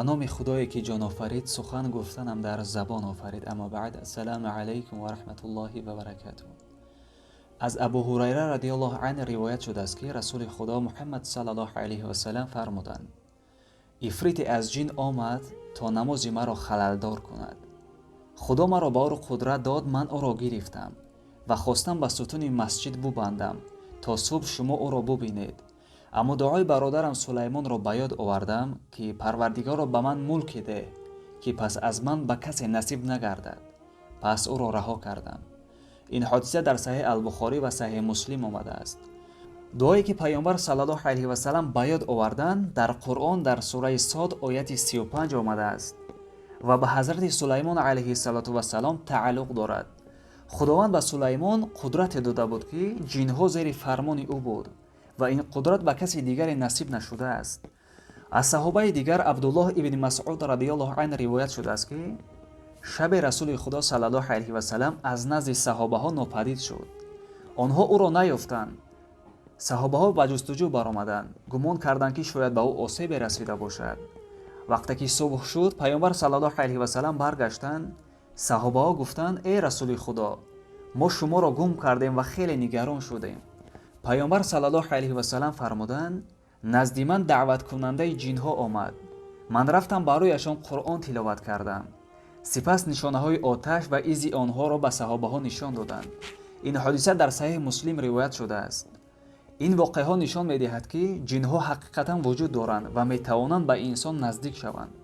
به نام خدایی که جان آفرید سخن گفتنم در زبان آفرید. اما بعد، السلام علیکم و رحمت الله و برکاته. از ابو هریره رضی الله عنه روایت شده است که رسول خدا محمد صلی الله علیه و سلم فرمودند: افریت از جن آمد تا نماز مرا خللدار کند. خدا مرا با او قدرت داد، من او را گرفتم و خواستم به ستون مسجد ببندم تا صبح شما او را ببینید. اما دعای برادرم سلیمان را به یاد آوردم که پروردگار را به من ملک ده که پس از من به کسی نصیب نگردد. پس او را رها کردم. این حادثه در صحیح البخاری و صحیح مسلم آمده است. دعایی که پیامبر صلی الله علیه و سلم به یاد آوردند در قرآن در سوره صاد آیت 35 آمده است و به حضرت سلیمان علیه السلام تعلق دارد. خداوند به سلیمان قدرت داده بود که جنها زیر فرمان او بود و این قدرت به کسی دیگر نصیب نشده است. از صحابه دیگر عبدالله ابن مسعود رضی الله عنه روایت شده است که شب رسول خدا صلی الله علیه و سلم از نزد صحابه ها ناپدید شد. آنها او را نیافتند. صحابه ها به جستجو برآمدند، گمان کردند که شاید به او آسیب رسیده باشد. وقتی که صبح شد، پیامبر صلی الله علیه و سلم برگشتند. صحابه ها گفتند: ای رسول خدا، ما شما را گم کردیم و خیلی نگران شدیم. پیامبر صلی الله علیه و سلم فرمودند: نزد من دعوت کننده جنها آمد. من رفتم برایشان قرآن تلاوت کردم. سپس نشانه های آتش و ایزی آنها را به صحابه ها نشان دادند. این حادثه در صحیح مسلم روایت شده است. این واقعه ها نشان می دهد که جنها حقیقتا وجود دارند و می توانند به انسان نزدیک شوند.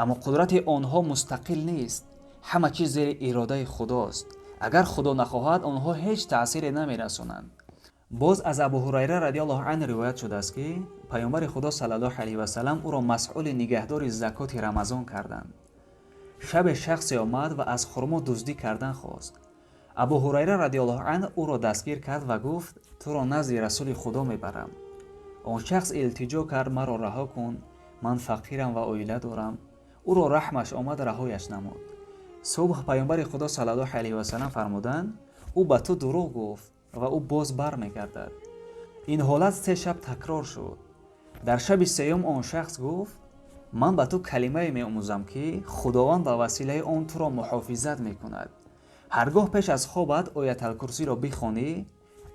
اما قدرت آنها مستقل نیست. همه چیز زیر اراده خداست. اگر خدا نخواهد آنها هیچ تأثیری نمی رسانند. باز از ابو هریره رضی الله عنه روایت شده است که پیامبر خدا صلی الله علیه و سلم او را مسئول نگهداری زکات رمضان کردند. شب شخصی آمد و از خرما دزدی کردن خواست. ابو هریره رضی الله عنه او را دستگیر کرد و گفت: تو را نزد رسول خدا میبرم. آن شخص التجا کرد: مرا رها کن، من فقیرم و عائله دارم. او را رحمش آمد، رهایش نمود. صبح پیامبر خدا صلی الله علیه و سلم فرمودند: او به تو دروغ گفت و او باز برمیگردد. این حالت 3 شب تکرار شد. در شب سوم آن شخص گفت: من به تو کلمه می آموزم که خداوند به وسیله آن تو را محافظت می کند. هرگاه پیش از خوابت آیت الکرسی را بخوانی،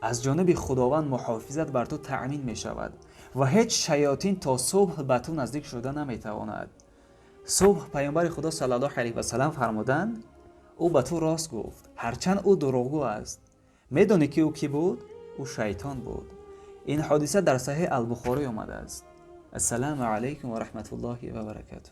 از جانب خداوند محافظت بر تو تأمین می شود و هیچ شیاطین تا صبح به تو نزدیک شده نمی تواند. صبح پیامبر خدا صلی الله علیه و سلم فرمودند: او به تو راست گفت، هرچند او دروغگو است. میدانی که او کی بود؟ او شیطان بود. این حادثه در صحیح البخاری آمده است. السلام علیکم و رحمت الله و برکاته.